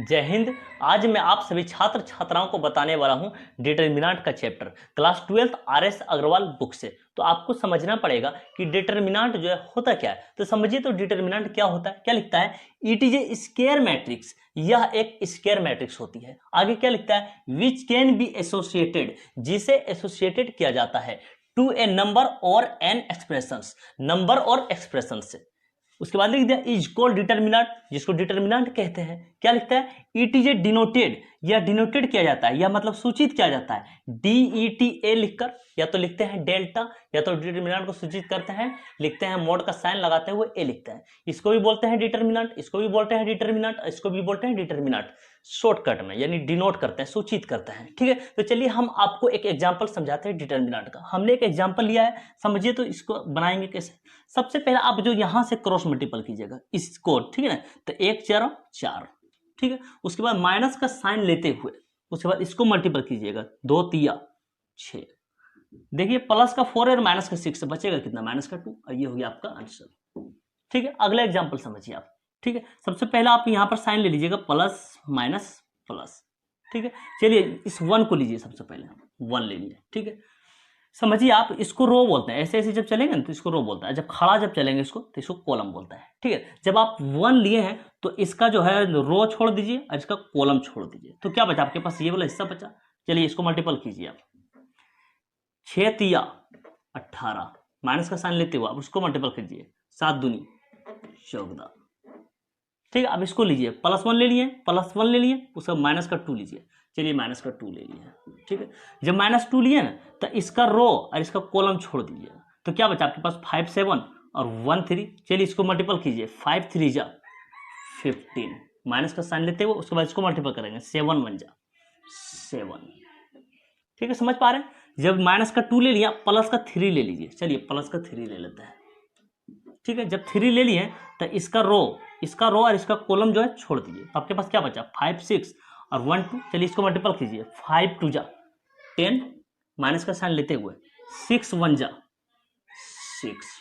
जय हिंद। आज मैं आप सभी छात्र छात्राओं को बताने वाला हूं डिटरमिनेंट का chapter class 12 RS Agarwal book से। तो आपको समझना पड़ेगा कि डिटरमिनेंट जो है होता क्या है। तो समझिए तो डिटरमिनेंट क्या होता है। क्या लिखता है, it is a square matrix. यह एक स्क्वायर मैट्रिक्स होती है। आगे क्या लिखता है, विच कैन बी एसोसिएटेड, जिसे एसोसिएटेड किया जाता है टू ए नंबर और एन एक्सप्रेशंस, नंबर और एक्सप्रेशन से। उसके बाद लिख दिया इज कॉल्ड डिटरमिनेंट, जिसको डिटरमिनेंट कहते हैं। क्या लिखता है, इट इज ए डिनोटेड, यह डिनोटेड किया जाता है, यह मतलब सूचित किया जाता है DETA लिखकर, या तो लिखते हैं डेल्टा, या तो डिटरमिनेंट को सूचित करते हैं लिखते हैं मोड का साइन लगाते हैं वो ए लिखते हैं। इसको भी बोलते हैं डिटरमिनेंट, इसको भी बोलते हैं डिटरमिनेंट, इसको भी बोलते हैं डिटरमिनेंट। शॉर्टकट में यानी डिनोट करते हैं, सूचित करते हैं। ठीक है, तो चलिए हम आपको एक एग्जांपल समझाते हैं डिटरमिनेंट का। हमने एक एग्जांपल लिया है, समझिए तो इसको बनाएंगे कैसे। सबसे पहले आप जो यहां से क्रॉस मल्टीपल कीजिएगा इसको, ठीक है ना, तो 1 4 4, ठीक है। उसके बाद माइनस का साइन लेते हुए उसके बाद इसको मल्टीपल कीजिएगा, 2 3 6। देखिए प्लस का 4 और माइनस का 6 बचेगा कितना, माइनस का 2, और ये हो गया आपका आंसर। ठीक है, अगला एग्जांपल समझिए आप। ठीक है, सबसे पहले आप यहां पर साइन ले लीजिएगा, प्लस माइनस प्लस। ठीक है, चलिए इस 1 को लीजिए, सबसे पहले 1 ले लीजिए। ठीक है, समझिए आप इसको रो बोलते हैं, ऐसे ऐसे जब चलेंगे ना तो इसको रो बोलता है, जब खड़ा जब चलेंगे इसको तो इसको कॉलम बोलता है। ठीक है, जब आप 1 लिए हैं तो इसका जो है रो छोड़ दीजिए और इसका कॉलम छोड़ दीजिए, तो क्या बचा आपके पास, ये वाला हिस्सा बचा। चलिए इसको मल्टीपल कीजिए आप, 6 3 18, माइनस का साइन लेते हुए आप उसको मल्टीपल कीजिए, 7 दूनी 14। ठीक है, अब इसको लीजिए, +1 ले लिए, +1 ले लिए, उसका माइनस का 2 लीजिए। चलिए माइनस का 2 ले लिया। ठीक है, जब -2 लिए ना तो इसका रो और इसका कॉलम छोड़ दीजिए, तो क्या बचा आपके पास 5 7 और 1 3। चलिए इसको मल्टीपल कीजिए, 5 3 जा 15, माइनस का साइन लेते हुए उसके बाद इसको मल्टीपल करेंगे, 7 1 जा 7। ठीक है, समझ पा रहे हैं। जब माइनस का 2 ले लिया, प्लस का 3 ले लीजिए। चलिए प्लस का 3 ले लेते हैं। ठीक है, जब 3 ले लिए तो इसका रो और इसका कॉलम जो है छोड़ दीजिए, तो आपके पास क्या बचा, 5 6 और 1 2। चलिए इसको मल्टीपल कीजिए, 5 2 जा 10, माइनस का साइन लेते हुए 6 1 जा 6।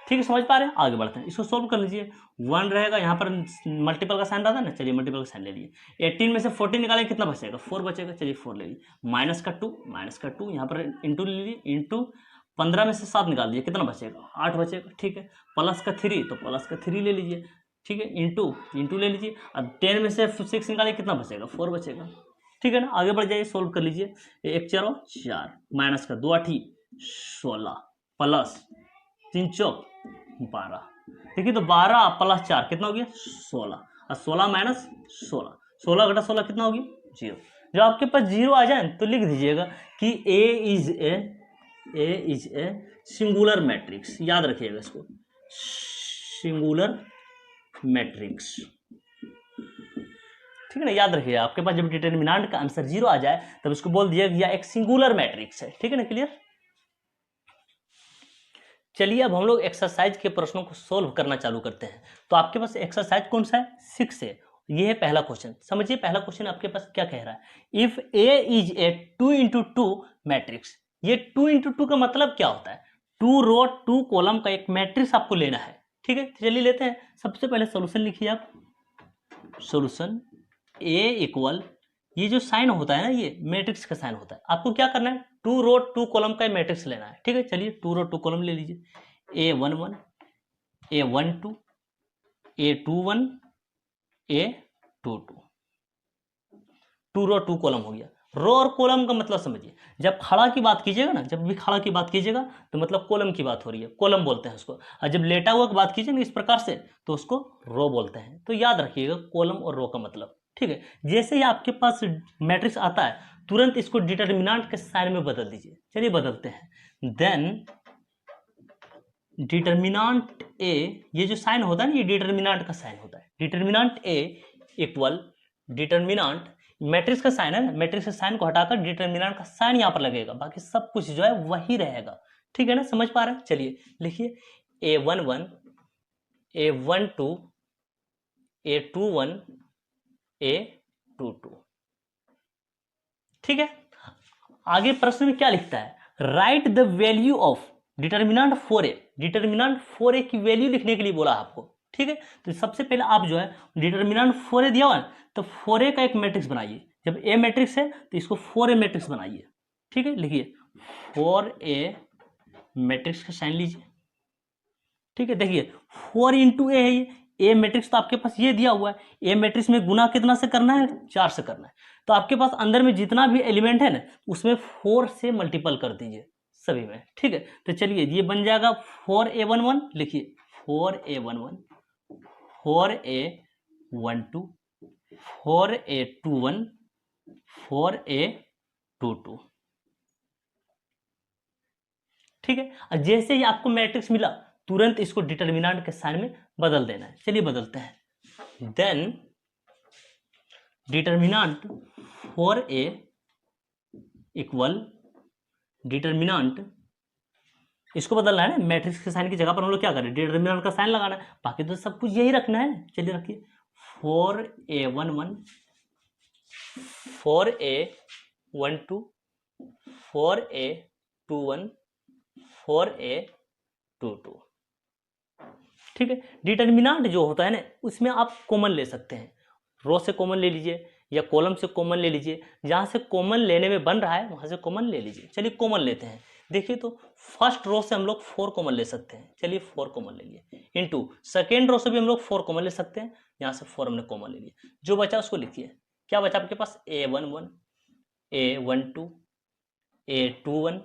ठीक है, समझ पा रहे हैं। आगे बढ़ते हैं, इसको सोल्व कर लीजिए। 1 रहेगा यहाँ पर, मल्टीपल का साइन रहता है ना, चलिए मल्टीपल का साइन ले लिए। 18 में से 14 निकालेंगे, कितना बचेगा, 4 बचेगा। चलिए 4 ले लीजिए। माइनस का 2 यहाँ पर इंटू ले लीजिए, इंटू 15 में से 7 निकाल दीजिए, कितना बचेगा, 8 बचेगा। ठीक है, प्लस का 3 तो प्लस का 3 ले लीजिए। ठीक है, इंटू ले लीजिए, अब 10 में से 6 निकालिए, कितना बचेगा, 4 बचेगा। ठीक है ना, आगे बढ़ जाइए, सोल्व कर लीजिए। 1 4 4, माइनस का 2 8 16, प्लस 3 4 12। देखिए तो 12 + 4 कितना हो गया, 16, और 16 माइनस 16, 16 घटा 16 कितना हो गया, 0। जब आपके पास 0 आ जाए तो लिख दीजिएगा कि ए इज ए सिंगुलर मैट्रिक्स। याद रखिएगा इसको, सिंगुलर मैट्रिक्स। ठीक है ना, याद रखिएगा। आपके पास जब डिटरमिनेंट का आंसर 0 आ जाए तब इसको बोल दीजिएगा कि यह एक सिंगुलर मैट्रिक्स है। ठीक है ना, क्लियर। चलिए अब हम लोग एक्सरसाइज के प्रश्नों को सोल्व करना चालू करते हैं। तो आपके पास एक्सरसाइज कौन सा है, 6 है। ये है पहला क्वेश्चन। समझिए पहला क्वेश्चन आपके पास क्या कह रहा है, if A is a 2 × 2 matrix. ये 2 × 2 का मतलब क्या होता है, 2 रो 2 कॉलम का एक मैट्रिक्स आपको लेना है। ठीक है, चलिए लेते हैं। सबसे पहले सोल्यूशन लिखिए आप, सोल्यूशन ए इक्वल, ये जो साइन होता है ना, ये मैट्रिक्स का साइन होता है। आपको क्या करना है, 2 रो 2 कॉलम का मैट्रिक्स लेना है। ठीक है, चलिए 2 रो 2 कॉलम ले लीजिए, A11 A12 A21 A22, 2 रो 2 कॉलम हो गया। रो और कॉलम का मतलब समझिए, जब खड़ा की बात कीजिएगा ना, जब भी खड़ा की बात कीजिएगा तो मतलब कॉलम की बात हो रही है, कॉलम बोलते हैं उसको। और जब लेटा हुआ की बात कीजिए ना इस प्रकार से तो उसको रो बोलते हैं। तो याद रखिएगा कॉलम और रो का मतलब। ठीक है, जैसे ही आपके पास मैट्रिक्स आता है तुरंत इसको डिटरमिनेंट के साइन में बदल दीजिए। चलिए बदलते हैं। देन डिटरमिनेंट ए, ये जो साइन होता है ना, ये डिटरमिनेंट का साइन होता है। Determinant A equal determinant, matrix का साइन है ना, मैट्रिक्स के साइन को हटाकर डिटरमिनेंट का साइन यहाँ पर लगेगा, बाकी सब कुछ जो है वही रहेगा। ठीक है ना, समझ पा रहे हैं। चलिए लिखिए A11 A12 A21 A22। ठीक है, आगे प्रश्न में क्या लिखता है, right the value of determinant 4a। Determinant 4a की वैल्यू लिखने के लिए बोला आपको। ठीक है। तो सबसे पहले आप जो है डिटर्मिनेंट 4a दिया हुआ है तो 4a का एक मैट्रिक्स बनाइए। जब a मैट्रिक्स है तो इसको 4a मैट्रिक्स बनाइए। ठीक है, लिखिए 4a मैट्रिक्स का साइन लीजिए। ठीक है, देखिए 4 इंटू ए है ये, ए मैट्रिक्स तो आपके पास ये दिया हुआ है, ए मैट्रिक्स में गुना कितना से करना है, 4 से करना है। तो आपके पास अंदर में जितना भी एलिमेंट है ना उसमें 4 से मल्टीपल कर दीजिए सभी में। ठीक है, तो चलिए ये बन जाएगा 4a11, लिखिए 4a11, 4a12, 4a21, 4a22। ठीक है, और जैसे ही आपको मैट्रिक्स मिला तुरंत इसको डिटर्मिनेंट के साइन में बदल देना है। चलिए बदलते हैं। Then determinant 4a equal determinant, इसको बदलना है ना, मैट्रिक्स के साइन की जगह पर हम लोग क्या करें, डिटर्मिनेंट का साइन लगाना है, बाकी तो सब कुछ यही रखना है। चलिए रखिए 4a11, 4a12, 4a21, 4a22। ठीक है, डिटर्मिनेंट जो होता है ना उसमें आप कॉमन ले सकते हैं, रो से कॉमन ले लीजिए या कॉलम से कॉमन ले लीजिए, जहां से कॉमन लेने में बन रहा है वहां से कॉमन ले लीजिए। चलिए कॉमन लेते हैं। देखिए तो फर्स्ट रो से हम लोग 4 कॉमन ले सकते हैं। चलिए 4 कॉमन ले लिए, इनटू सेकेंड रो से भी हम लोग 4 कॉमन ले सकते हैं, यहाँ से 4 हमने कॉमन ले लिया। जो बचा उसको लिखिए। क्या बचा आपके पास, a11, a12, a21,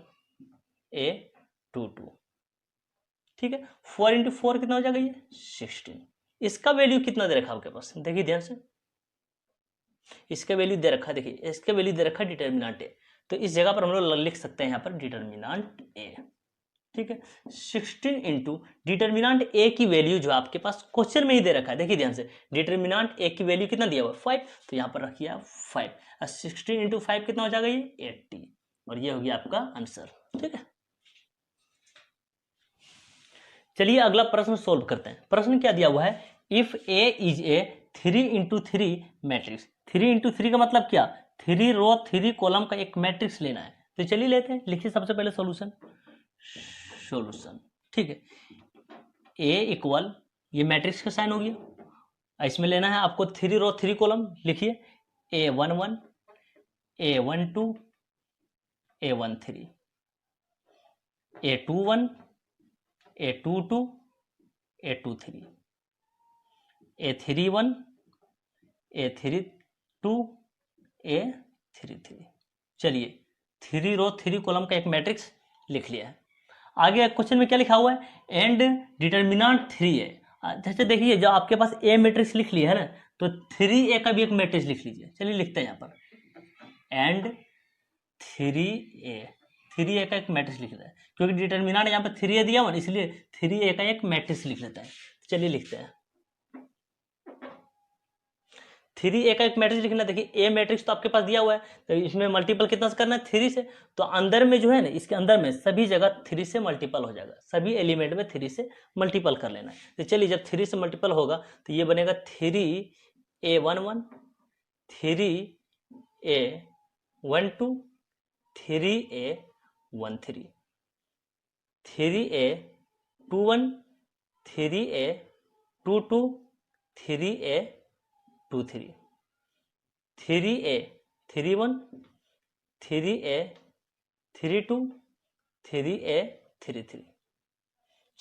a22। ठीक है, 4 इंटू 4 कितना हो जाएगा, ये 16। इसका वैल्यू कितना दे रखा आपके पास, देखिए ध्यान से, इसका वैल्यू दे रखा, देखिए इसका वैल्यू दे रखा डिटर्मिनेंट ए, तो इस जगह पर हम लोग लिख सकते हैं यहाँ पर डिटर्मिनेंट ए। ठीक है, 16 इंटू डिटर्मिनेंट ए की वैल्यू जो आपके पास क्वेश्चन में ही दे रखा है, देखिए ध्यान से, डिटर्मिनेंट ए की वैल्यू कितना दिया हुआ है 5, तो यहाँ पर रखिए 5, और 16 इंटू 5 कितना हो जाएगा, ये 80, और ये हो गया आपका आंसर। ठीक है, चलिए अगला प्रश्न सोल्व करते हैं। प्रश्न क्या दिया हुआ है, if A is a 3 into 3 matrix. 3 into 3 का मतलब क्या, 3 रो 3 कॉलम का एक मैट्रिक्स लेना है। तो चलिए लेते हैं, लिखिए सबसे पहले सॉल्यूशन। ठीक है, ए इक्वल, ये मैट्रिक्स का साइन हो गया, इसमें लेना है आपको 3 रो 3 कॉलम, लिखिए a11, a12, a13, a21, a22, a23, a31, a32, a33। चलिए 3 रो 3 कॉलम का एक मैट्रिक्स लिख लिया है। आगे क्वेश्चन में क्या लिखा हुआ है, एंड डिटर्मिनेंट 3 है। जैसे देखिए जब आपके पास ए मैट्रिक्स लिख लिया है ना, तो 3a का भी एक मैट्रिक्स लिख लीजिए। चलिए लिखते हैं यहाँ पर, एंड 3a का एक मैट्रिक्स लिख लेता है, क्योंकि डिटर्मिनेंट यहाँ पर 3a दिया हुआ, इसलिए 3a का एक मैट्रिक्स लिख लेता है। चलिए लिखते हैं, 3a का एक मैट्रिक्स लिखना। देखिए ए मैट्रिक्स तो आपके पास दिया हुआ है, तो इसमें मल्टीपल कितना से करना है, 3 से, तो अंदर में जो है ना, इसके अंदर में सभी जगह 3 से मल्टीपल हो जाएगा, सभी एलिमेंट में 3 से मल्टीपल कर लेना है। तो चलिए जब 3 से मल्टीपल होगा तो ये बनेगा 3a11, 3a12, 3a13, 3a21, 3a22, 3a23, 3a31, 3a32, 3a33।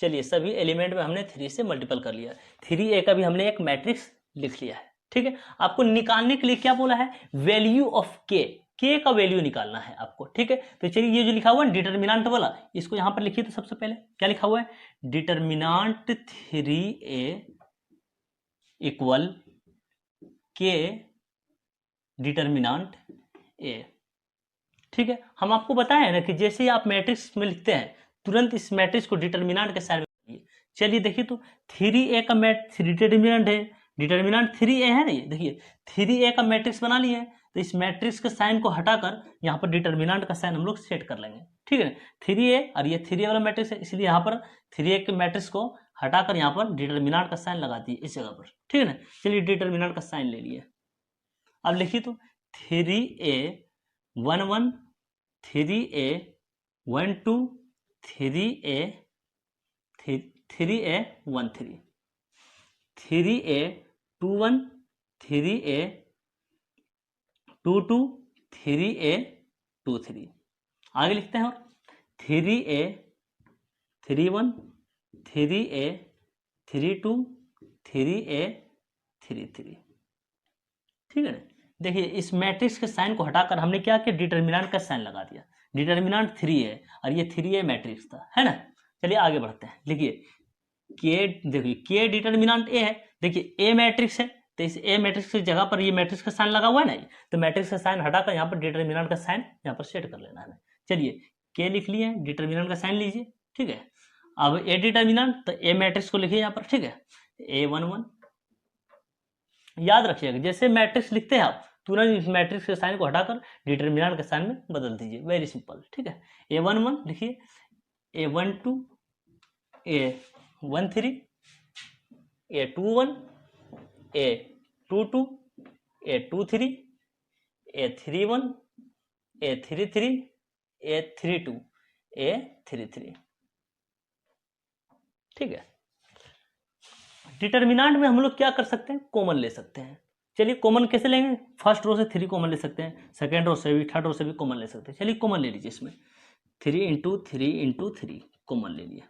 चलिए सभी एलिमेंट में हमने 3 से मल्टीपल कर लिया, 3a का भी हमने एक मैट्रिक्स लिख लिया है। ठीक है, आपको निकालने के लिए क्या बोला है, वैल्यू ऑफ के का वैल्यू निकालना है आपको। ठीक है, तो चलिए ये जो लिखा हुआ है डिटर्मिनेंट वाला, इसको यहां पर लिखिए। तो सबसे पहले क्या लिखा हुआ है, डिटर्मिनेंट 3a इक्वल के डिटर्मिनेंट ए। ठीक है, हम आपको बताएं ना कि जैसे ही आप मैट्रिक्स में लिखते हैं तुरंत इस मैट्रिक्स को डिटर्मिनेंट के साइड में लिखिए। चलिए देखिए तो 3a का डिटर्मिनेंट है, डिटर्मिनेंट 3a है ना, ये देखिए 3a का मैट्रिक्स बना लिए, तो इस मैट्रिक्स के साइन को हटाकर यहाँ पर डिटर्मिनेंट का साइन हम लोग सेट कर लेंगे। ठीक है ना, 3a और ये 3a वाला मैट्रिक्स है, इसलिए यहाँ पर 3a के मैट्रिक्स को हटाकर यहाँ पर डिटर्मिनेंट का साइन लगा दिए इस जगह पर। ठीक है ना, चलिए डिटर्मिनेंट का साइन ले लिए। अब लिखिए तो 3a11, 3a12, 3a13, 3A 21, 3A 22, 3A 23। आगे लिखते हैं और 3A 31, 3A 32, 3A 33। ठीक है ना। देखिए इस मैट्रिक्स के साइन को हटाकर हमने क्या किया, डिटर्मिनेंट का साइन लगा दिया। डिटर्मिनेंट 3 है और ये 3A मैट्रिक्स था, है ना। चलिए आगे बढ़ते हैं। लिखिए के, देखिए के डिटर्मिनेंट ए है। देखिए ए मैट्रिक्स है तो इस ए मैट्रिक्स की जगह पर ये मैट्रिक्स का साइन लगा हुआ है ना, तो मैट्रिक्स का साइन हटाकर यहाँ पर डिटर्मिनेंट का साइन यहाँ पर सेट कर लेना है। चलिए के लिख लिए, डिटर्मिनेंट का साइन लीजिए। ठीक है, अब ए डिटर्मिनेंट तो ए मैट्रिक्स को लिखिए यहाँ पर। ठीक है, A11। याद रखिएगा जैसे मैट्रिक्स लिखते हैं आप तुरंत इस मैट्रिक्स के साइन को हटाकर डिटर्मिनेंट के साइन में बदल दीजिए, वेरी सिंपल। ठीक है, A11 लिखिए, A12, A13, A21, A22, A23, A31, A33, A32, A33। ठीक है, डिटर्मिनेंट में हम लोग क्या कर सकते हैं, कॉमन ले सकते हैं। चलिए कॉमन कैसे लेंगे, फर्स्ट रो से 3 कॉमन ले सकते हैं, सेकेंड रो से भी, थर्ड रो से भी कॉमन ले सकते हैं। चलिए कॉमन ले लीजिए, इसमें 3 × 3 × 3 कॉमन ले लिए।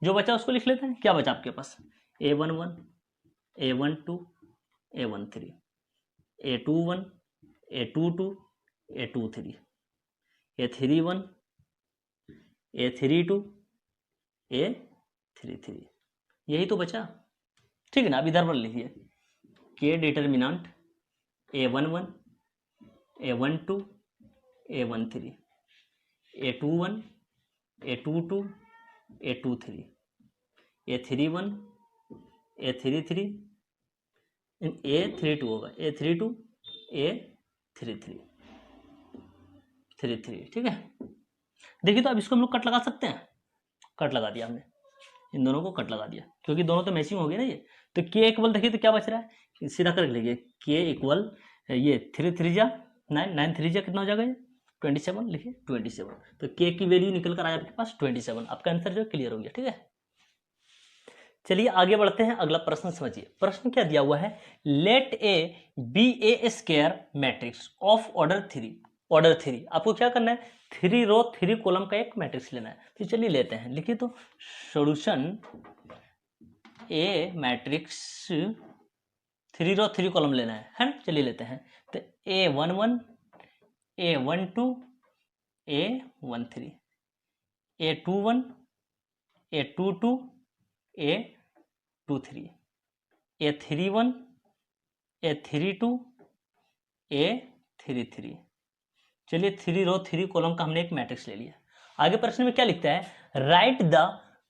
जो बचा उसको लिख लेते हैं। क्या बचा आपके पास, A11, A12, A13, A21, A22, A23, A31, A32, A33। यही तो बचा। ठीक है ना। अब इधर पर लिखिए के determinant A11, A12, A13, A21, A22, A23, A31, A33, A32 होगा, A32, A33, 33। ठीक है, देखिए तो अब इसको हम लोग कट लगा सकते हैं। कट लगा दिया हमने, इन दोनों को कट लगा दिया क्योंकि दोनों तो मैचिंग हो गई ना ये। तो के इक्वल देखिए तो क्या बच रहा है, सीधा कर लीजिए। के इक्वल ये 3 3 जा 9, 9 3 जा कितना हो जाएगा, ये 27। लिखिए 27। तो के की वैल्यू निकल कर आया आपके पास 27। आपका आंसर जो क्लियर हो गया। ठीक है, चलिए आगे बढ़ते हैं। अगला प्रश्न समझिए। प्रश्न क्या दिया हुआ है, let A B a square matrix of order 3। Order 3 आपको क्या करना है, 3 रो 3 कॉलम का एक मैट्रिक्स लेना है। तो चलिए लेते हैं, लिखिए तो सॉल्यूशन ए मैट्रिक्स 3 रो 3 कॉलम लेना है ना। चलिए लेते हैं। तो A11, A12, A13, A21, A22, A23, A31, A32, A33। चलिए 3 रो 3 कॉलम का हमने एक मैट्रिक्स ले लिया। आगे प्रश्न में क्या लिखता है, right the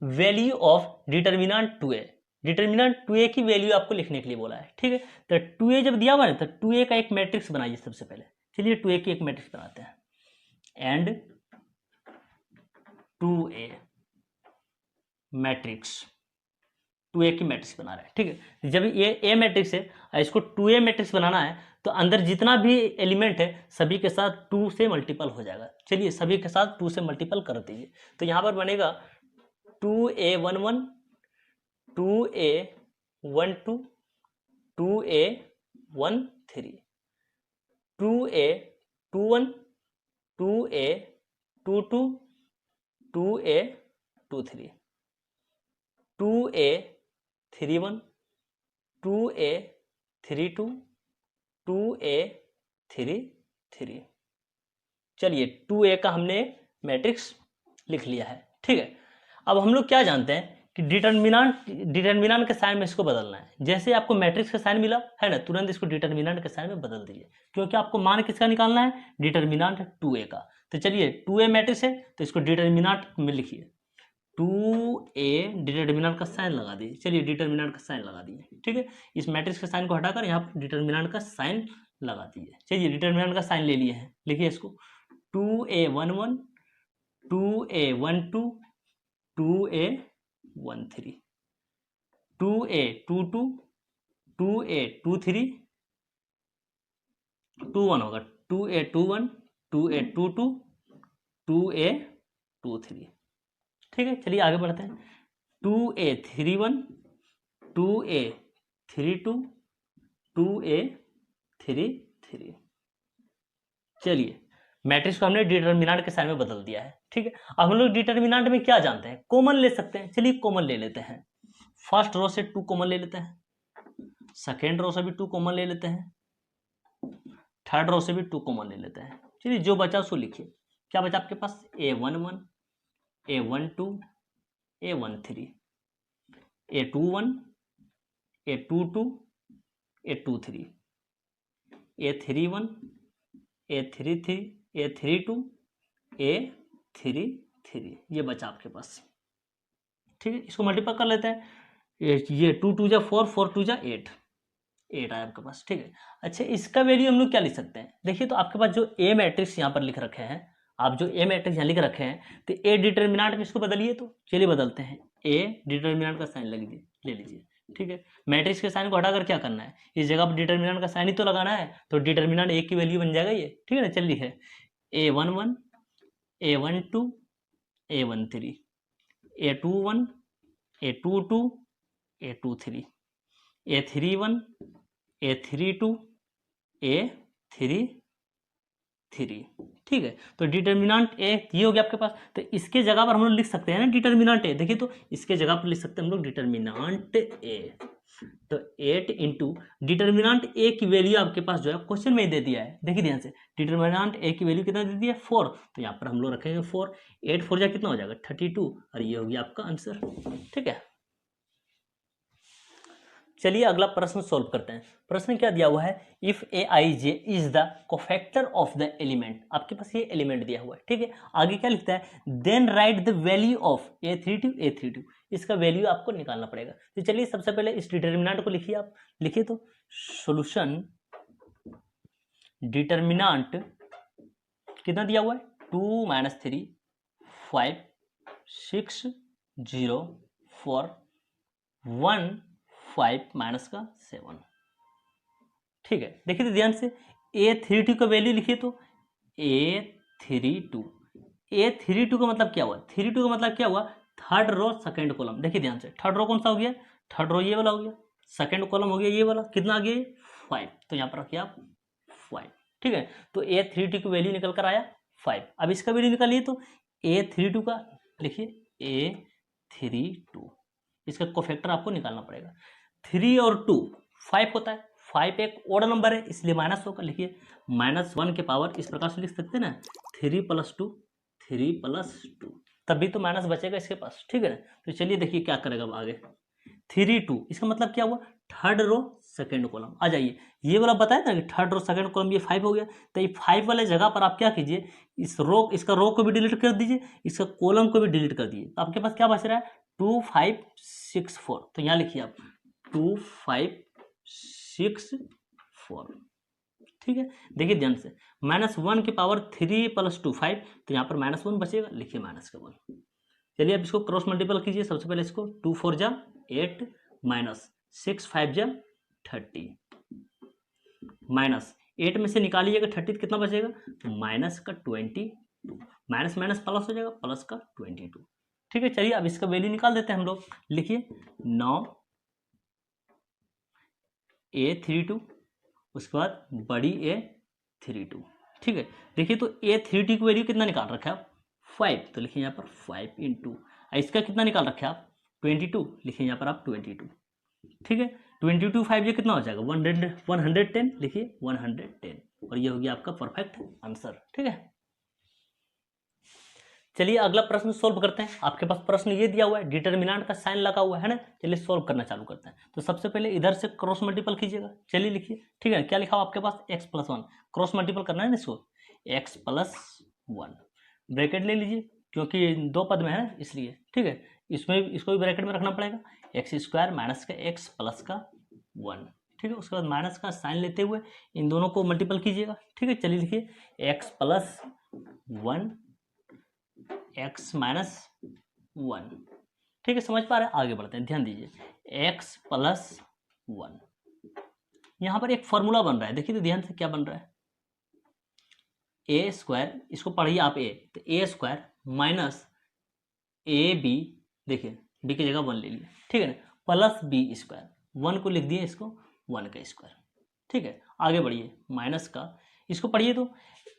value of determinant 2A। Determinant 2A की वैल्यू आपको लिखने के लिए बोला है। ठीक है, तो 2A जब दिया हुआ है तो 2A का एक मैट्रिक्स बनाइए सबसे पहले। चलिए 2A की एक मैट्रिक्स बनाते हैं, एंड 2A मैट्रिक्स, 2A की मैट्रिक्स बना रहे हैं। ठीक है, जब ये A मैट्रिक्स है, इसको 2A मैट्रिक्स बनाना है तो अंदर जितना भी एलिमेंट है सभी के साथ 2 से मल्टीपल हो जाएगा। चलिए सभी के साथ 2 से मल्टीपल कर दीजिए। तो यहाँ पर बनेगा 2A11, 2A12, 2A13, 2A21, 2A22, 2A23, 2A31, 2A32, 2A33। चलिए 2A का हमने मैट्रिक्स लिख लिया है। ठीक है, अब हम लोग क्या जानते हैं कि डिटर्मिनेंट के साइन में इसको बदलना है। जैसे आपको मैट्रिक्स का साइन मिला है ना, तुरंत इसको डिटर्मिनेंट के साइन में बदल दीजिए, क्योंकि आपको मान किसका निकालना है, डिटर्मिनेंट 2A का। तो चलिए 2A मैट्रिक्स है तो इसको डिटर्मिनेंट में लिखिए, 2A डिटर्मिनेंट का साइन लगा दीजिए। चलिए डिटर्मिनेंट का साइन लगा दिए। ठीक है, इस मैट्रिक्स के साइन को हटाकर यहाँ पर डिटर्मिनेंट का साइन लगा दीजिए। चलिए डिटर्मिनेंट का साइन ले लिए हैं, लिखिए इसको 2A11, 2A12, 2A13, 2A22, 2A23, 21 होगा, 2A21, 2A22, 2A23। ठीक है, चलिए आगे बढ़ते हैं। 2A31, 2a 3 2 2a 3 3। चलिए मैट्रिक्स को हमने डिटर्मिनेंट के साइन में बदल दिया है, ठीक है। अब हम लोग डिटर्मिनेंट में क्या जानते हैं, कॉमन ले सकते हैं। चलिए कॉमन ले लेते हैं। फर्स्ट रो से 2 कॉमन ले लेते हैं, सेकेंड रो से भी 2 कॉमन ले लेते हैं, थर्ड रो से भी 2 कॉमन ले लेते हैं। चलिए जो बचा उसको लिखिए। क्या बचा आपके पास, a11 a12 a13 a21 a22 a23 a31 a33 a32 a33, ये बचा आपके पास, ठीक है। इसको मल्टीपल कर लेते हैं। ये 2 2 जा 4 4 2 जा 8 आया आपके पास, ठीक है। अच्छा इसका वैल्यू हम लोग क्या लिख सकते हैं, देखिए तो आपके पास जो ए मैट्रिक्स यहाँ पर लिख रखे हैं, आप जो ए मैट्रिक्स यहाँ लिख रखे हैं, तो ए डिटर्मिनेंट में इसको बदलिए। तो चलिए बदलते हैं, ए डिटर्मिनेंट का साइन ले लीजिए, ठीक है। मैट्रिक्स के साइन को हटाकर क्या करना है, इस जगह पर डिटर्मिनेंट का साइन ही तो लगाना है, तो डिटर्मिनेंट ए की वैल्यू बन जाएगा ये, ठीक है ना। चलिए है a11 a12 a13 a21 a22 a23 a31 a32 a33, ठीक है। तो डिटर्मिनेंट ए ये हो गया आपके पास। तो इसके जगह पर हम लोग लिख सकते हैं ना डिटर्मिनेंट ए, देखिए तो इसके जगह पर लिख सकते हैं हम लोग डिटर्मिनेंट ए। तो 8 इंटू डिटर्मिनेंट ए की वैल्यू आपके पास जो है क्वेश्चन में दे दिया है, देखिए ध्यान से। डिटर्मिनेंट ए की वैल्यू कितना दे दिया है, 4, तो यहाँ पर हम लोग रखेंगे 4। 8 4 जा कितना हो जाएगा 32, और ये हो गया आपका आंसर, ठीक है। चलिए अगला प्रश्न सोल्व करते हैं। प्रश्न क्या दिया हुआ है, if aij is the cofactor of the element, आपके पास ये एलिमेंट दिया हुआ है, ठीक है। आगे क्या लिखता है, then write the value of a32 इसका वैल्यू आपको निकालना पड़ेगा। तो चलिए सबसे पहले इस डिटर्मिनेंट को लिखिए आप, लिखिए तो सॉल्यूशन डिटर्मिनेंट कितना दिया हुआ है, 2 3 5 6 0 4 1 5 माइनस का 7, ठीक है। देखिए तो ध्यान से a32 का वैल्यू लिखिए तो a32 का मतलब क्या हुआ, 32 का मतलब क्या हुआ, थर्ड रो सेकंड कॉलम। देखिए ध्यान से थर्ड रो कौन सा हो गया, थर्ड रो ये वाला हो गया, सेकंड कॉलम हो गया ये वाला, कितना आ गया 5, तो यहाँ पर रखिए आप 5, ठीक है। तो a32 की वैल्यू निकल कर आया 5। अब इसका वैल्यू निकालिए तो a32 का लिखिए a32, इसका कोफैक्टर आपको निकालना पड़ेगा। 3 और 2 5 होता है, 5 एक ओड नंबर है इसलिए माइनस होगा, लिखिए -1 के पावर, इस प्रकार से लिख सकते हैं ना, 3 + 2 तभी तो माइनस बचेगा इसके पास, ठीक है ना। तो चलिए देखिए क्या करेगा अब आगे, 3 2 इसका मतलब क्या हुआ, थर्ड रो सेकंड कॉलम। आ जाइए, ये वाला बताया था कि थर्ड रो सेकंड कॉलम ये 5 हो गया, तो ये 5 वाले जगह पर आप क्या कीजिए, इसका रो को भी डिलीट कर दीजिए, इसका कॉलम को भी डिलीट कर दीजिए, तो आपके पास क्या बच रहा है 2 5 6 4। तो यहाँ लिखिए आप 2 5 6 4, ठीक है। देखिए ध्यान से -1 की पावर 3 + 2 5, तो यहाँ पर -1 बचेगा, लिखिए -1। चलिए अब इसको क्रॉस मल्टीपल कीजिए। सबसे पहले इसको 2 4 जा 8 -6 5 जा 30, -8 में से निकालिएगा 30 कितना बचेगा, माइनस का 22, माइनस माइनस प्लस हो जाएगा, प्लस का 22, ठीक है। चलिए अब इसका वैल्यू निकाल देते हैं हम लोग, लिखिए 9 a32, उसके बाद बड़ी a32, ठीक है। देखिए तो a32 की वैल्यू कितना निकाल रखा है आप 5, तो लिखिए यहाँ पर 5 इंटू, इसका कितना निकाल रखे आप 22, लिखिए यहाँ पर आप 22, ठीक है। 22 5 ये कितना हो जाएगा 110, लिखिए 110, और ये हो गया आपका परफेक्ट आंसर, ठीक है। चलिए अगला प्रश्न सोल्व करते हैं। आपके पास प्रश्न ये दिया हुआ है, डिटर्मिनेंट का साइन लगा हुआ है ना। चलिए सोल्व करना चालू करते हैं। तो सबसे पहले इधर से क्रॉस मल्टीपल कीजिएगा। चलिए लिखिए, ठीक है। क्या लिखा हुआ आपके पास x + 1, क्रॉस मल्टीपल करना है ना इसको, x + 1 ब्रैकेट ले लीजिए, क्योंकि 2 पद में है ना इसलिए, ठीक है। इसमें इसको भी ब्रैकेट में रखना पड़ेगा, x² माइनस का x प्लस का 1, ठीक है। उसके बाद माइनस का साइन लेते हुए इन दोनों को मल्टीपल कीजिएगा, ठीक है। चलिए लिखिए x + 1 x - 1, ठीक है। समझ पा रहे हैं, आगे बढ़ते हैं, ध्यान दीजिए x + 1, यहाँ पर एक फॉर्मूला बन रहा है, देखिए तो ध्यान से क्या बन रहा है, a², इसको पढ़िए आप a, तो a² - ab, देखिए b की जगह 1 ले लिया, ठीक है ना, प्लस बी स्क्वायर, 1 को लिख दिए इसको 1 का स्क्वायर। ठीक है, आगे बढ़िए, माइनस का इसको पढ़िए तो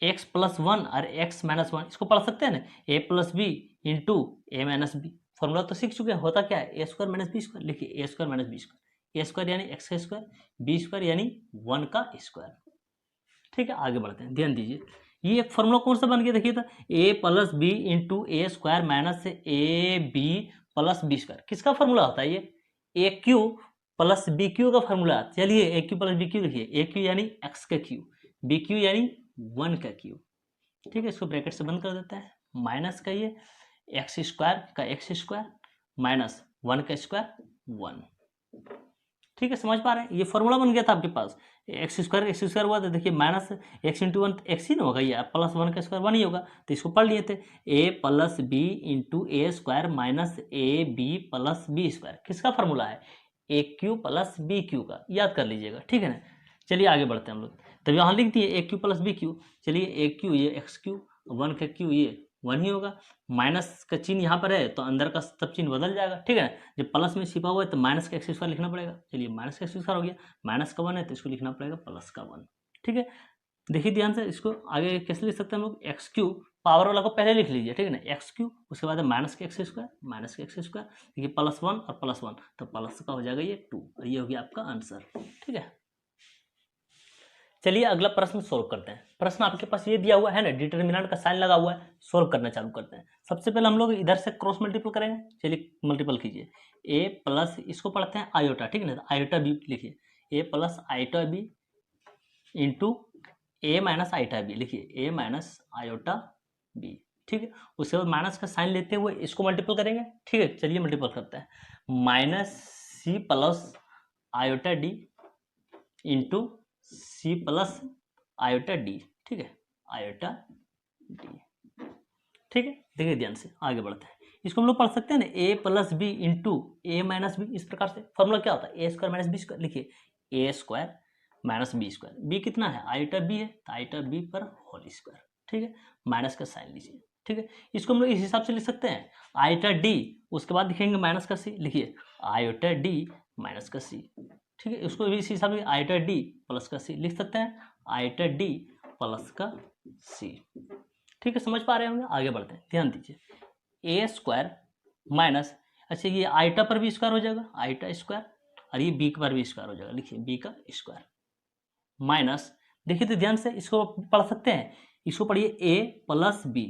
x प्लस 1 और x माइनस 1, इसको पढ़ सकते हैं ना, a plus B into A minus B. Formula तो सीख चुके हैं, होता क्या है, A square minus B square. लिखिए A square minus B square, A square यानी एक्स का स्क्वायर, बी स्क्वायर यानी 1 का स्क्वायर। ठीक है, आगे बढ़ते हैं, ध्यान दीजिए, ये एक फॉर्मूला कौन सा बन गया देखिए तो, A plus B into A square minus A B plus B square. किसका फॉर्मूला होता है ये, A cube plus B cube का फॉर्मूला। चलिए A cube plus B cube लिखिए, ए क्यू यानी एक्स का क्यू, बी क्यू यानी 1 का क्यू। ठीक है, इसको ब्रैकेट से बंद कर देते हैं, माइनस का ये एक्स स्क्वायर का एक्स स्क्वायर माइनस 1 का स्क्वायर 1। ठीक है, समझ पा रहे हैं, ये फॉर्मूला बन गया था आपके पास, एक्स स्क्वायर हुआ तो देखिए माइनस एक्स इंटू 1 एक्स ही ना होगा, ये प्लस 1 का स्क्वायर 1 ही होगा, तो इसको पढ़ लिए थे, A plus B into A square minus A B plus B square. किसका फॉर्मूला है, A cube plus B cube का, याद कर लीजिएगा। ठीक है ना, चलिए आगे बढ़ते हैं हम लोग, तब यहाँ लिख दिए ए क्यू प्लस बी क्यू। चलिए ए क्यू ये एक्स क्यू, 1 का क्यू ये 1 ही होगा, माइनस का चिन्ह यहाँ पर है तो अंदर का सब चिन्ह बदल जाएगा। ठीक है ना, जब प्लस में छिपा हुआ है तो माइनस का एक्स स्क्वायर लिखना पड़ेगा। चलिए माइनस का एक्स स्क्वायर हो गया, माइनस का 1 है तो इसको लिखना पड़ेगा प्लस का 1। ठीक है, देखिए ध्यान से, इसको आगे कैसे लिख सकते हैं हम लोग, एक्स क्यू पावर वाला को पहले लिख लीजिए। ठीक है ना, एक्स क्यू, उसके बाद माइनस का एक्स स्क्वायर माइनस का एक्स स्क्वायर, देखिए प्लस 1 और प्लस 1 तो प्लस का हो जाएगा ये 2, और ये हो गया आपका आंसर। ठीक है, चलिए अगला प्रश्न सोल्व करते हैं। प्रश्न आपके पास ये दिया हुआ है ना, डिटरमिनेंट का साइन लगा हुआ है, सोल्व करना चालू करते हैं। सबसे पहले हम लोग इधर से क्रॉस मल्टीपल करेंगे। चलिए मल्टीपल कीजिए, ए प्लस इसको पढ़ते हैं आयोटा। ठीक है ना, आयोटा बी लिखिए, ए plus iota B into A minus iota B, लिखिए ए माइनस आयोटा बी। ठीक है, उसके बाद माइनस का साइन लेते हुए इसको मल्टीपल करेंगे। ठीक है, चलिए मल्टीपल करते हैं, minus C plus iota D into C plus iota D. ठीक है, आयोटा डी। ठीक है, देखिए ध्यान से आगे बढ़ते हैं, इसको हम लोग पढ़ सकते हैं ना, A plus B into A minus B. इस प्रकार से फॉर्मूला क्या होता है, A square minus B square. लिखिए A square minus B square, B कितना है, आयोटा बी है तो आयोटा बी पर होल स्क्वायर। ठीक है, माइनस का साइन लीजिए। ठीक है, इसको हम लोग इस हिसाब से लिख सकते हैं, आयोटा डी उसके बाद लिखेंगे माइनस का सी। लिखिए आयोटा डी माइनस का सी। ठीक है, उसको भी इसी हिसाब से आयोटा डी प्लस का सी लिख सकते हैं, आयोटा डी प्लस का सी। ठीक है, समझ पा रहे होंगे, आगे बढ़ते हैं, ध्यान दीजिए, ए स्क्वायर माइनस, अच्छा ये आयोटा पर भी स्क्वायर हो जाएगा, आयोटा स्क्वायर, और ये बी पर भी स्क्वायर हो जाएगा। लिखिए बी का स्क्वायर माइनस, देखिए तो ध्यान से इसको पढ़ सकते हैं, इसको पढ़िए ए प्लस बी,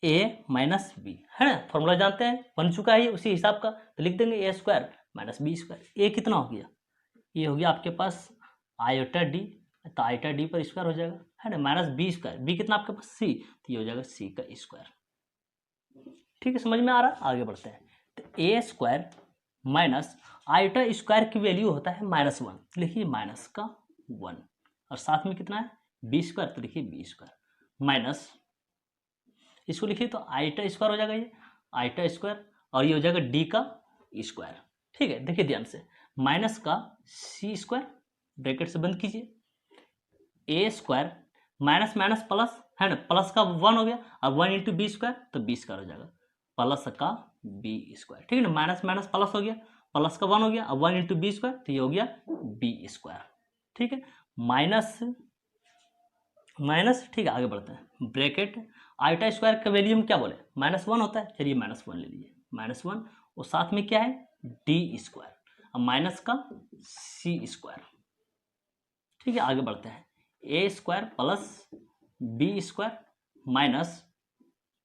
ए माइनस बी, है ना, फॉर्मूला जानते हैं, बन चुका है उसी हिसाब का, तो लिख देंगे ए स्क्वायर माइनस बी स्क्वायर। ए कितना हो गया, ये हो गया आपके पास आयोटा डी, तो आयोटा डी पर स्क्वायर हो जाएगा, है ना, माइनस बी स्क्वायर, बी कितना आपके पास सी, तो ये हो जाएगा सी का स्क्वायर। ठीक है, समझ में आ रहा है, आगे बढ़ते हैं, तो ए स्क्वायर माइनस आयोटा स्क्वायर की वैल्यू होता है -1, लिखिए माइनस का 1, और साथ में कितना है बी स्क्वायर, तो लिखिए बी स्क्वायर माइनस, इसको लिखिए तो आयोटा स्क्वायर हो जाएगा, ये आयोटा स्क्वायर, और ये हो जाएगा डी का स्क्वायर। ठीक है, देखिए ध्यान से, माइनस का सी स्क्वायर, ब्रैकेट से बंद कीजिए, ए स्क्वायर माइनस माइनस प्लस, है ना, प्लस का 1 हो गया, अब 1 इंटू बी स्क्वायर तो बी स्क्वायर हो जाएगा, प्लस का बी स्क्वायर। ठीक है ना, माइनस माइनस प्लस हो गया, प्लस का 1 हो गया, अब 1 इंटू बी स्क्वायर तो ये हो गया बी स्क्वायर। ठीक है, माइनस माइनस, ठीक है, आगे बढ़ते हैं, ब्रैकेट आयोटा स्क्वायर का वैल्यू हम क्या बोले, -1 होता है, चलिए -1 ले लीजिए, -1, और साथ में क्या है डी स्क्वायर, अब माइनस का सी स्क्वायर। ठीक है, आगे बढ़ते हैं, A square plus B square minus,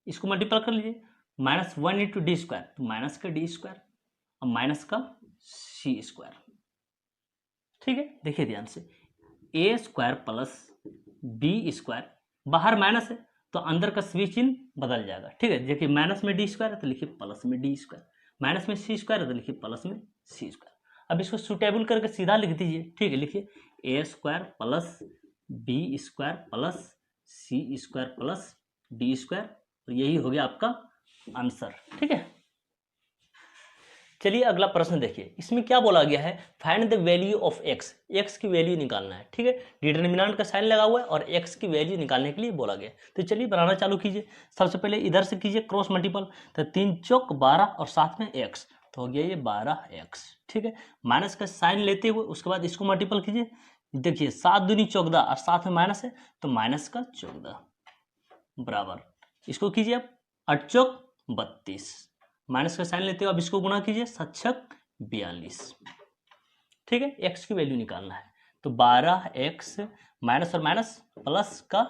इसको मल्टीपल कर लीजिए, -1 इंटू डी स्क्वायर तो माइनस का डी स्क्वायर, और माइनस का सी स्क्वायर। ठीक है, देखिए ध्यान से, A square plus B square, बाहर माइनस है तो अंदर का सभी चिन्ह बदल जाएगा। ठीक है, देखिए माइनस में डी स्क्वायर है तो लिखिए प्लस में डी स्क्वायर, माइनस में सी स्क्वायर है तो लिखिए प्लस में सी स्क्वायर। अब इसको सुटेबल करके सीधा लिख दीजिए। ठीक है, लिखिए A square plus B square plus C square plus D square, तो यही हो गया आपका आंसर। ठीक है, चलिए अगला प्रश्न देखिए, इसमें क्या बोला गया है, find the value of x, x की वैल्यू निकालना है। ठीक है, डिटरमिनेंट का साइन लगा हुआ है और एक्स की वैल्यू निकालने के लिए बोला गया, तो चलिए बनाना चालू कीजिए। सबसे पहले इधर से कीजिए क्रॉस मल्टीपल, तो 3 चौक 12 और साथ में एक्स, तो हो गया ये 12x। ठीक है, माइनस का साइन लेते हुए उसके बाद इसको मल्टीपल कीजिए, देखिए 7 दूनी 14 और साथ में माइनस है तो माइनस का 14 बराबर इसको कीजिए अब 8 चौक 32, माइनस का साइन लेते हुए अब इसको गुणा कीजिए 7 छक 42। ठीक है, x की वैल्यू निकालना है तो 12x माइनस और माइनस प्लस का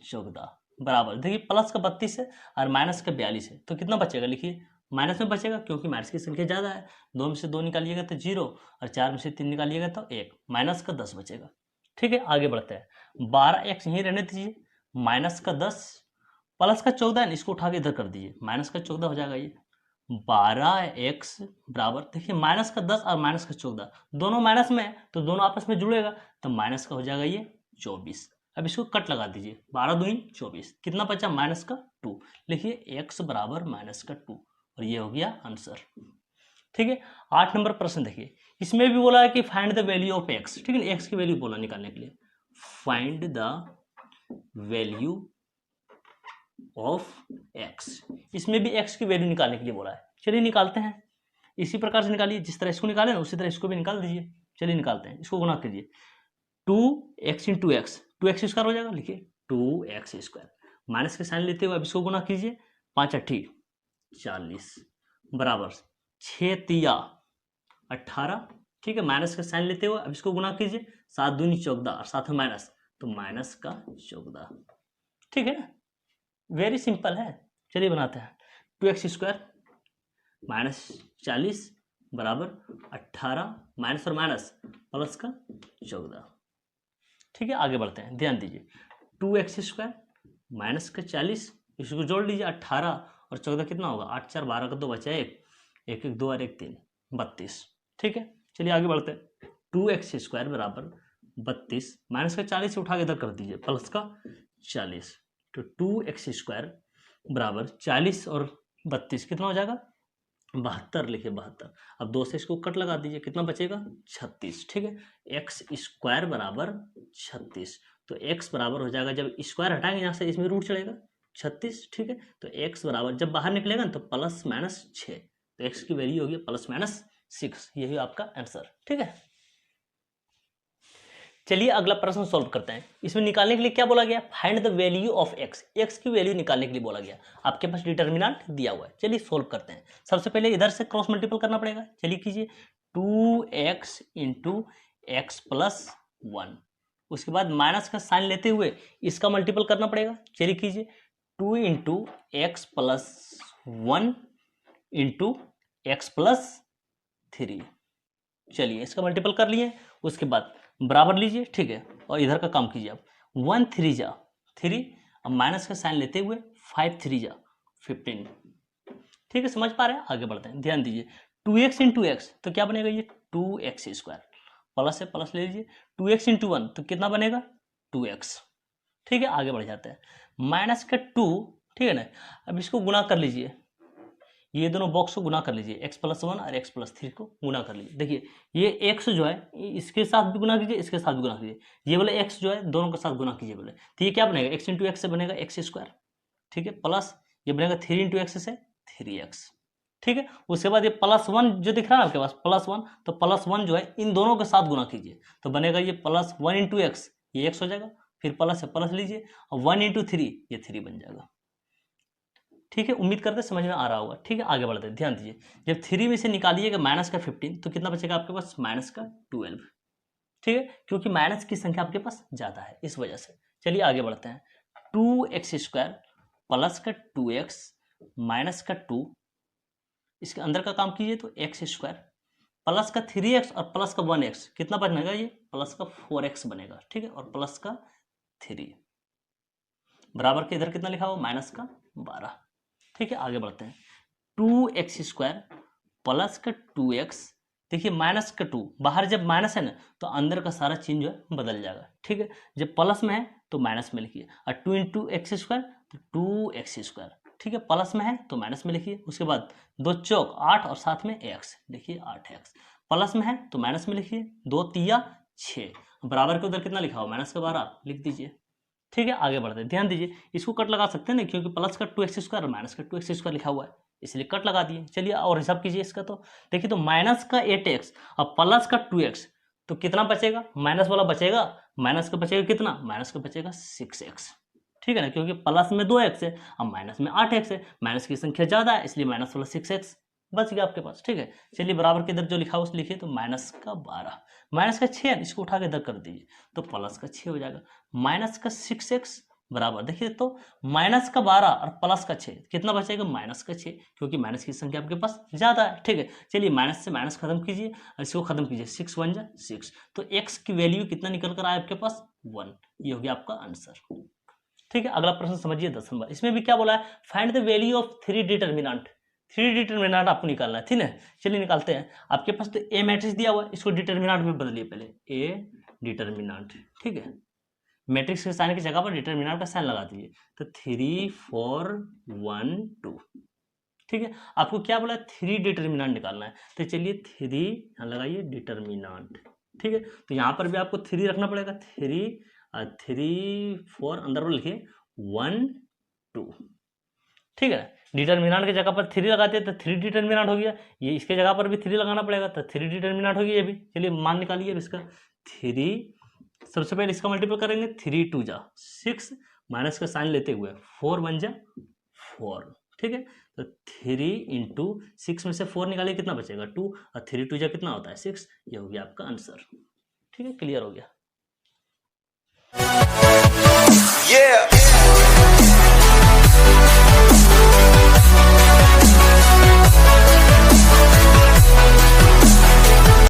14 बराबर, देखिए प्लस का 32 है और माइनस का 42 है तो कितना बचेगा, लिखिए माइनस में बचेगा क्योंकि माइनस की संख्या ज़्यादा है, 2 में से 2 निकालिएगा तो 0 और 4 में से 3 निकालिएगा तो 1, माइनस का 10 बचेगा। ठीक है, आगे बढ़ते हैं, 12x यहीं रहने दीजिए, माइनस का 10 प्लस का 14 है, इसको उठा के इधर कर दीजिए, माइनस का 14 हो जाएगा ये 12x बराबर, देखिए माइनस का 10 और माइनस का 14 दोनों माइनस में है तो दोनों आपस में जुड़ेगा तो माइनस का हो जाएगा ये 24। अब इसको कट लगा दीजिए, 12 दूनी 24, कितना बचा माइनस का 2, लिखिए x बराबर माइनस का 2 और ये हो गया आंसर। ठीक है, 8 नंबर प्रश्न देखिए, इसमें भी बोला है कि find the value of x। ठीक है, x की वैल्यू बोला निकालने के लिए, find the value of x, इसमें भी x की वैल्यू निकालने के लिए बोला है। चलिए निकालते हैं, इसी प्रकार से निकालिए, जिस तरह इसको निकाले ना उसी तरह इसको भी निकाल दीजिए। चलिए निकालते हैं, इसको गुणा कीजिए, 2x into x, 2x square हो जाएगा, लिखिए 2x स्क्वायर, माइनस के साइन लेते हुए अब इसको गुणा कीजिए, 5 8 40 बराबर 6 तिया 18। ठीक है, माइनस का साइन लेते हुए अब इसको गुणा कीजिए, 7 दूनी 14 और साथ में माइनस तो माइनस का 14। ठीक है ना, वेरी सिंपल है। चलिए बनाते हैं, 2x स्क्वायर माइनस 40 बराबर 18, माइनस और माइनस प्लस का 14। ठीक है, आगे बढ़ते हैं, ध्यान दीजिए, 2x स्क्वायर माइनस का 40, इसको जोड़ लीजिए, 18 और 14 कितना होगा, 8 4 12 का 2 बचा 1, 1 1 2 और 1 3 32। ठीक है, चलिए आगे बढ़ते हैं, 2x स्क्वायर बराबर 32, माइनस का 40 से उठा के इधर कर दीजिए, प्लस का 40, तो 2x स्क्वायर बराबर 40 और 32 कितना हो जाएगा, 72, लिखिए 72। अब 2 से इसको कट लगा दीजिए, कितना बचेगा 36। ठीक है, x स्क्वायर बराबर 36, तो x बराबर हो जाएगा, जब स्क्वायर हटाएंगे यहाँ से इसमें रूट चढ़ेगा 36। ठीक है, तो x बराबर जब बाहर निकलेगा ना तो प्लस माइनस 6, तो x की वैल्यू होगी प्लस माइनस 6, यही आपका आंसर। ठीक है, चलिए अगला प्रश्न सॉल्व करते हैं। इसमें निकालने के लिए क्या बोला गया, find the value of x, x की वैल्यू निकालने के लिए बोला गया, आपके पास डिटर्मिनेंट दिया हुआ है। चलिए सॉल्व करते हैं, सबसे पहले इधर से क्रॉस मल्टीपल करना पड़ेगा। चलिए कीजिए, 2x इंटू एक्स प्लस 1, उसके बाद माइनस का साइन लेते हुए इसका मल्टीपल करना पड़ेगा। चलिए कीजिए, 2 into x plus 1 into x plus 3, चलिए इसका मल्टीपल कर लिए, उसके बाद बराबर लीजिए। ठीक है, और इधर का काम कीजिए, आप 1 3 जा 3, अब माइनस का साइन लेते हुए 5 3 जा 15। ठीक है, समझ पा रहे हैं, आगे बढ़ते हैं, ध्यान दीजिए, 2x इंटू एक्स तो क्या बनेगा, ये 2x स्क्वायर, प्लस है प्लस ले लीजिए, 2x इंटू 1 तो कितना बनेगा 2x। ठीक है, आगे बढ़ जाते हैं, माइनस का 2, ठीक है ना, अब इसको गुणा कर लीजिए, ये दोनों बॉक्स को गुना कर लीजिए, x प्लस 1 और x प्लस 3 को गुना कर लीजिए। देखिए ये x जो है इसके साथ भी गुना कीजिए, इसके साथ भी गुना कीजिए, ये वाला x जो है दोनों के साथ गुना कीजिए बोले, तो ये क्या बनेगा, x इंटू एक्स से बनेगा x स्क्वायर। ठीक है, प्लस ये बनेगा 3 इंटू एक्स से 3x। ठीक है, उसके बाद ये प्लस 1 जो दिख रहा है आपके पास प्लस 1, तो प्लस 1 जो है इन दोनों के साथ गुना कीजिए तो बनेगा ये प्लस 1 इंटू एक्स, ये x हो जाएगा, फिर प्लस है प्लस लीजिए, और 1 इंटू 3 ये 3 बन जाएगा। ठीक है, उम्मीद करते समझ में आ रहा होगा। ठीक है, आगे बढ़ते हैं, ध्यान दीजिए, जब 3 में से निकालिएगा माइनस का 15 तो कितना बचेगा आपके पास, माइनस का 12। ठीक है, क्योंकि माइनस की संख्या आपके पास ज़्यादा है इस वजह से। चलिए आगे बढ़ते हैं, 2x स्क्वायर प्लस का 2x माइनस का 2, इसके अंदर का काम कीजिए तो x स्क्वायर प्लस का 3x और प्लस का 1x कितना बनेगा, ये प्लस का 4x बनेगा। ठीक है, और प्लस का 3 बराबर के इधर कितना लिखा हुआ, माइनस का 12। ठीक है, आगे बढ़ते हैं, 2x स्क्वायर प्लस का 2x, देखिए माइनस का 2, बाहर जब माइनस है ना तो अंदर का सारा चीज जो है बदल जाएगा। ठीक है, जब प्लस में है तो माइनस में लिखिए, और 2 इंटू एक्स स्क्वायर तो 2x स्क्वायर। ठीक है, प्लस में है तो माइनस में लिखिए, उसके बाद 2 चौक 8 और साथ में x, देखिए 8x, प्लस में है तो माइनस में लिखिए, 2 तिया 6, बराबर के उधर कितना लिखा हो, माइनस का 12 लिख दीजिए। ठीक है, आगे बढ़ते हैं, ध्यान दीजिए, इसको कट लगा सकते हैं ना, क्योंकि प्लस का 2x स्क्वायर और माइनस का 2x स्क्वायर लिखा हुआ है। इसलिए कट लगा दिए। चलिए और हिसाब कीजिए इसका। तो देखिए, तो माइनस का 8x और प्लस का 2x, तो कितना बचेगा? माइनस वाला बचेगा, माइनस का बचेगा कितना? माइनस का बचेगा 6x, ठीक है ना, क्योंकि प्लस में 2x है और माइनस में 8x है, माइनस की संख्या ज्यादा है इसलिए माइनस वाला 6x बच गया आपके पास, ठीक है। चलिए बराबर के इधर जो लिखा उस लिखिए, तो माइनस का 12, माइनस का 6 इसको उठा के इधर कर दीजिए तो प्लस का 6 हो जाएगा, माइनस का 6x बराबर, देखिए तो माइनस का 12 और प्लस का 6 कितना बचेगा? माइनस का 6, क्योंकि माइनस की संख्या आपके पास ज्यादा है, ठीक है। चलिए माइनस से माइनस खत्म कीजिए, इसको खत्म कीजिए, 6 1 जा 6, तो x की वैल्यू कितना निकल कर आया आपके पास? 1। ये हो गया आपका आंसर, ठीक है। अगला प्रश्न समझिए 10 नंबर, इसमें भी क्या बोला है? Find the value of 3 determinant. 3 determinant आपको निकालना है, ठीक है। चलिए निकालते हैं। आपके पास तो ए मैट्रिक्स दिया हुआ है, इसको डिटर्मिनेंट में बदलिए पहले, ए डिटर्मिनेंट, ठीक है। मैट्रिक्स के साइन की जगह पर डिटर्मिनेंट का साइन लगा दीजिए, तो 3 4 1 2, ठीक है। आपको क्या बोला? 3 डिटर्मिनेंट निकालना है, तो चलिए 3 यहाँ लगाइए डिटर्मिनेंट, ठीक है। तो यहाँ पर भी आपको 3 रखना पड़ेगा, 3 4 अंदर पर लिखिए 1 2, ठीक है। डिटर्मिनेंट की जगह पर 3 लगाते हैं तो 3 डिटर्मिनेंट हो गया, ये इसके जगह पर भी 3 लगाना पड़ेगा तो 3 डिटर्मिनेंट हो गया ये भी। चलिए मान निकालिए इसका, 3 सबसे पहले इसका मल्टीपल करेंगे, 3 2 जा 6, माइनस का साइन लेते हुए 4 1 जा 4, ठीक है। तो 3 इंटू 6 में से 4 निकालिए, कितना बचेगा? 2, और 3 2 जा कितना होता है? 6। ये हो गया आपका आंसर, ठीक है, क्लियर हो गया।